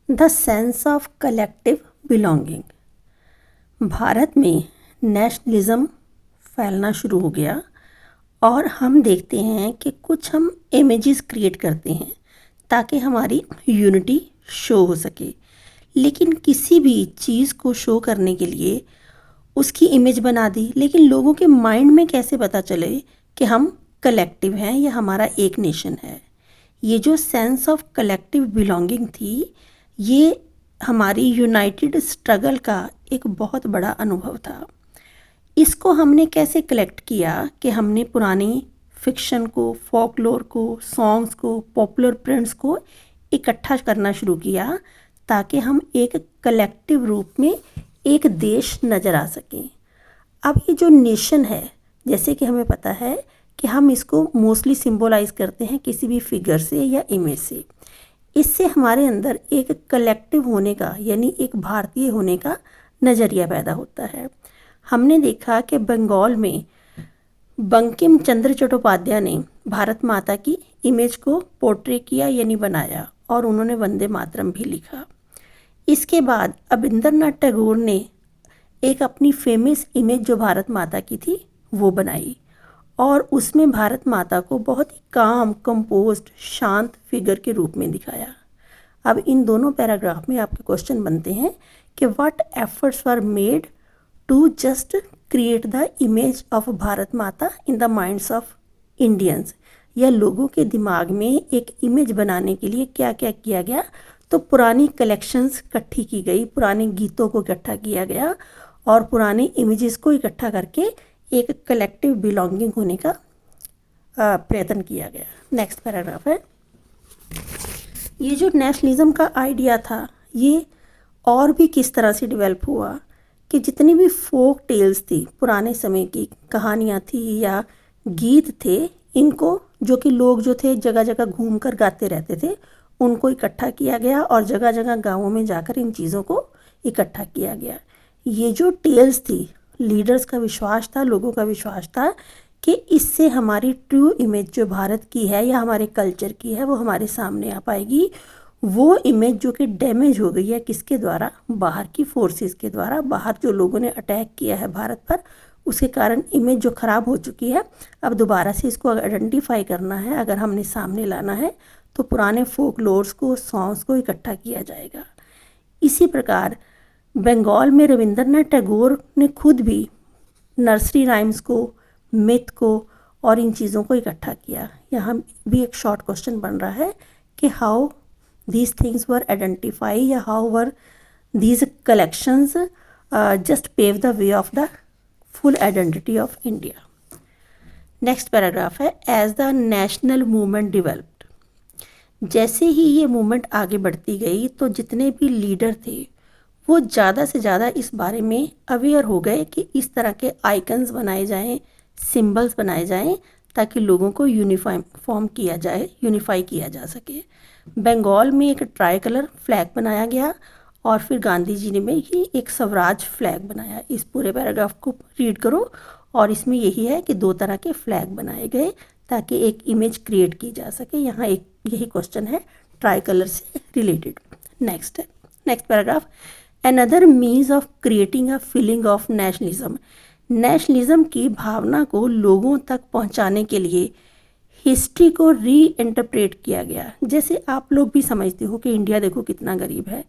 The sense of collective belonging. Bharat में nationalism फैलना शुरू हो गया और हम देखते हैं कि कुछ हम इमेजेस क्रिएट करते हैं ताकि हमारी यूनिटी शो हो सके। लेकिन किसी भी चीज़ को शो करने के लिए उसकी इमेज बना दी, लेकिन लोगों के माइंड में कैसे पता चले कि हम कलेक्टिव हैं या हमारा एक नेशन है। ये जो सेंस ऑफ कलेक्टिव बिलोंगिंग थी, ये हमारी यूनाइटेड स्ट्रगल का एक बहुत बड़ा अनुभव था। इसको हमने कैसे कलेक्ट किया कि हमने पुरानी फिक्शन को, फोकलोर को, सॉन्ग्स को, पॉपुलर प्रिंट्स को इकट्ठा करना शुरू किया ताकि हम एक कलेक्टिव रूप में एक देश नज़र आ सकें। अब ये जो नेशन है, जैसे कि हमें पता है कि हम इसको मोस्टली सिंबलाइज करते हैं किसी भी फिगर से या इमेज से। इससे हमारे अंदर एक कलेक्टिव होने का, यानी एक भारतीय होने का नज़रिया पैदा होता है। हमने देखा कि बंगाल में बंकिम चंद्र चट्टोपाध्याय ने भारत माता की इमेज को पोर्ट्रे किया, यानी बनाया, और उन्होंने वंदे मातरम भी लिखा। इसके बाद रविंद्रनाथ टैगोर ने एक अपनी फेमस इमेज जो भारत माता की थी वो बनाई और उसमें भारत माता को बहुत ही काम, कंपोज्ड, शांत फिगर के रूप में दिखाया। अब इन दोनों पैराग्राफ में आपके क्वेश्चन बनते हैं कि what efforts were made to just create the image of Bharat Mata in the minds of Indians, या लोगों के दिमाग में एक इमेज बनाने के लिए क्या क्या किया गया। तो पुरानी कलेक्शंस इकट्ठी की गई, पुराने गीतों को इकट्ठा किया गया और पुरानी इमेजेस को इकट्ठा करके एक कलेक्टिव बिलोंगिंग होने का प्रयत्न किया गया। नेक्स्ट पैराग्राफ है, ये जो नेशनलिज्म का आइडिया था ये और भी किस तरह से डेवलप हुआ कि जितनी भी फोक टेल्स थी, पुराने समय की कहानियाँ थी या गीत थे, इनको जो कि लोग जो थे जगह जगह घूम कर गाते रहते थे, उनको इकट्ठा किया गया और जगह जगह गाँवों में जाकर इन चीज़ों को इकट्ठा किया गया। ये जो टेल्स थी, लीडर्स का विश्वास था, लोगों का विश्वास था कि इससे हमारी ट्रू इमेज जो भारत की है या हमारे कल्चर की है वो हमारे सामने आ पाएगी। वो इमेज जो कि डैमेज हो गई है किसके द्वारा, बाहर की फोर्सेस के द्वारा, बाहर जो लोगों ने अटैक किया है भारत पर, उसके कारण इमेज जो ख़राब हो चुकी है, अब दोबारा से इसको आइडेंटिफाई करना है, अगर हमने सामने लाना है तो पुराने फोकलोर्स को, सॉन्ग्स को इकट्ठा किया जाएगा। इसी प्रकार बंगाल में रविंद्रनाथ टैगोर ने खुद भी नर्सरी राइम्स को, मिथ को और इन चीज़ों को इकट्ठा किया। यहाँ भी एक शॉर्ट क्वेश्चन बन रहा है कि how these things were identify या how were these collections just pave the way of the full identity of India. Next paragraph है, as the national movement developed. जैसे ही ये मूवमेंट आगे बढ़ती गई तो जितने भी लीडर थे वो ज़्यादा से ज़्यादा इस बारे में अवेयर हो गए कि इस तरह के आइकन्स बनाए जाएं, सिंबल्स बनाए जाएं, ताकि लोगों को यूनिफाई किया जा सके। बंगाल में एक ट्राई कलर फ्लैग बनाया गया और फिर गांधी जी ने भी एक स्वराज फ्लैग बनाया। इस पूरे पैराग्राफ को रीड करो और इसमें यही है कि दो तरह के फ्लैग बनाए गए ताकि एक इमेज क्रिएट की जा सके। यहाँ एक यही क्वेश्चन है ट्राई कलर से related. Next paragraph, another means of creating a feeling of nationalism. Nationalism की भावना को लोगों तक पहुंचाने के लिए हिस्ट्री को री इंटरप्रेट किया गया। जैसे आप लोग भी समझते हो कि इंडिया देखो कितना गरीब है,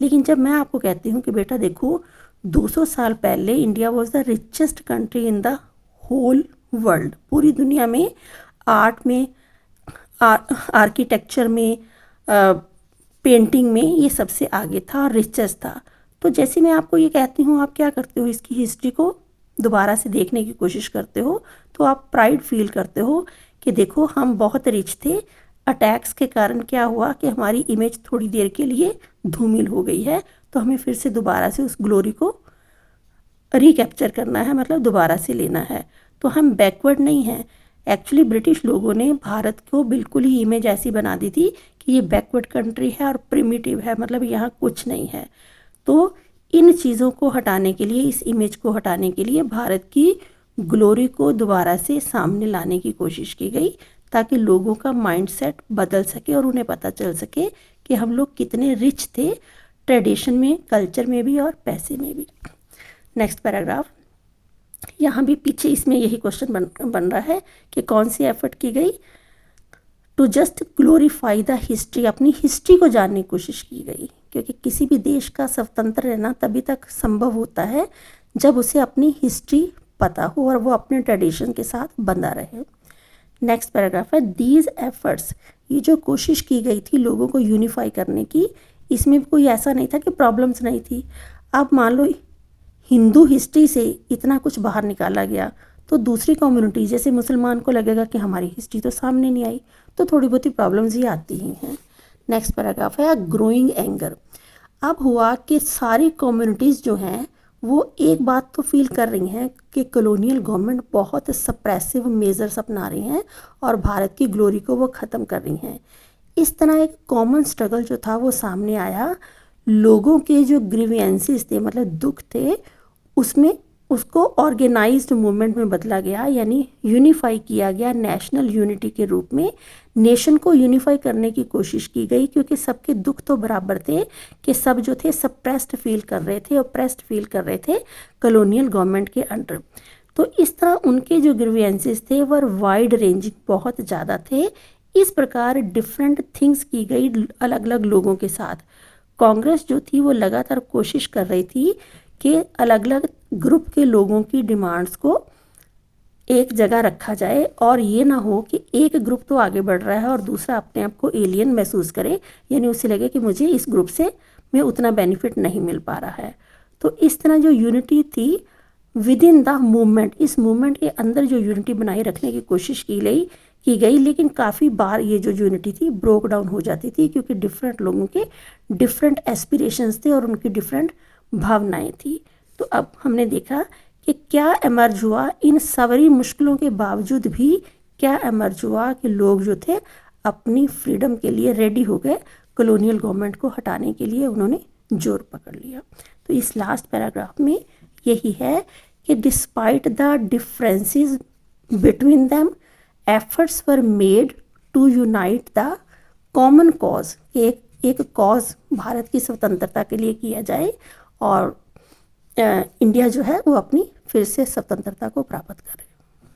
लेकिन जब मैं आपको कहती हूँ कि बेटा देखो 200 साल पहले India was the richest country in the whole world, पूरी दुनिया में आर्ट में, आर्किटेक्चर में, पेंटिंग में ये सबसे आगे था और रिचेस्ट था। तो जैसे मैं आपको ये कहती हूँ, आप क्या करते हो, इसकी हिस्ट्री को दोबारा से देखने की कोशिश करते हो, तो आप प्राइड फील करते हो कि देखो हम बहुत रिच थे, अटैक्स के कारण क्या हुआ कि हमारी इमेज थोड़ी देर के लिए धूमिल हो गई है, तो हमें फिर से दोबारा से उस ग्लोरी को रिकैप्चर करना है, मतलब दोबारा से लेना है। तो हम बैकवर्ड नहीं हैं। एक्चुअली ब्रिटिश लोगों ने भारत को बिल्कुल ही इमेज ऐसी बना दी थी कि ये बैकवर्ड कंट्री है और प्रिमिटिव है, मतलब यहाँ कुछ नहीं है। तो इन चीज़ों को हटाने के लिए, इस इमेज को हटाने के लिए भारत की ग्लोरी को दोबारा से सामने लाने की कोशिश की गई ताकि लोगों का माइंडसेट बदल सके और उन्हें पता चल सके कि हम लोग कितने रिच थे ट्रेडिशन में, कल्चर में भी और पैसे में भी। नेक्स्ट पैराग्राफ, यहाँ भी पीछे इसमें यही क्वेश्चन बन रहा है कि कौन सी एफर्ट की गई, to just glorify the history, अपनी हिस्ट्री को जानने की कोशिश की गई, क्योंकि किसी भी देश का स्वतंत्र रहना तभी तक संभव होता है जब उसे अपनी हिस्ट्री पता हो और वो अपने ट्रेडिशन के साथ बंधा रहे। नेक्स्ट पैराग्राफ है, दीज एफर्ट्स, ये जो कोशिश की गई थी लोगों को यूनिफाई करने की, इसमें कोई ऐसा नहीं था कि प्रॉब्लम्स नहीं थी। अब मान लो हिंदू हिस्ट्री से इतना कुछ बाहर निकाला गया तो दूसरी कम्युनिटी जैसे मुसलमान को लगेगा कि हमारी हिस्ट्री तो सामने नहीं आई, तो थोड़ी बहुत ही प्रॉब्लम्स ही आती ही हैं। नेक्स्ट पैराग्राफ है, ग्रोइंग एंगर। अब हुआ कि सारी कम्युनिटीज़ जो हैं वो एक बात तो फील कर रही हैं कि कॉलोनियल गवर्नमेंट बहुत सप्रेसिव मेजर्स अपना रही हैं और भारत की ग्लोरी को वो ख़त्म कर रही हैं। इस तरह एक कॉमन स्ट्रगल जो था वो सामने आया, लोगों के जो ग्रीवियंसेस थे मतलब दुख थे उसमें उसको ऑर्गेनाइज्ड मूवमेंट में बदला गया, यानी यूनिफाई किया गया नेशनल यूनिटी के रूप में। नेशन को यूनिफाई करने की कोशिश की गई क्योंकि सबके दुख तो बराबर थे कि सब जो थे सप्रेस्ड फील कर रहे थे, ऑप्रेस्ड फील कर रहे थे कॉलोनियल गवर्नमेंट के अंडर। तो इस तरह उनके जो ग्रीवियंसेस थे वह वाइड रेंजिंग बहुत ज़्यादा थे। इस प्रकार डिफरेंट थिंग्स की गई अलग अलग लोगों के साथ। कांग्रेस जो थी वो लगातार कोशिश कर रही थी कि अलग अलग ग्रुप के लोगों की डिमांड्स को एक जगह रखा जाए और ये ना हो कि एक ग्रुप तो आगे बढ़ रहा है और दूसरा अपने आप को एलियन महसूस करे, यानी उसे लगे कि मुझे इस ग्रुप से में उतना बेनिफिट नहीं मिल पा रहा है। तो इस तरह जो यूनिटी थी विद इन द मूवमेंट, इस मूवमेंट के अंदर जो यूनिटी बनाए रखने की कोशिश की गई, लेकिन काफ़ी बार ये जो यूनिटी थी ब्रोक डाउन हो जाती थी क्योंकि डिफरेंट लोगों के डिफरेंट एस्पिरेशंस थे और उनकी डिफरेंट भावनाएं थी। तो अब हमने देखा कि क्या एमर्ज हुआ, इन सारी मुश्किलों के बावजूद भी क्या एमर्ज हुआ कि लोग जो थे अपनी फ्रीडम के लिए रेडी हो गए, कॉलोनियल गवर्नमेंट को हटाने के लिए उन्होंने जोर पकड़ लिया। तो इस लास्ट पैराग्राफ में यही है कि despite the differences between them efforts were made to unite the common cause, एक कॉज भारत की स्वतंत्रता के लिए किया जाए और इंडिया जो है वो अपनी फिर से स्वतंत्रता को प्राप्त करे।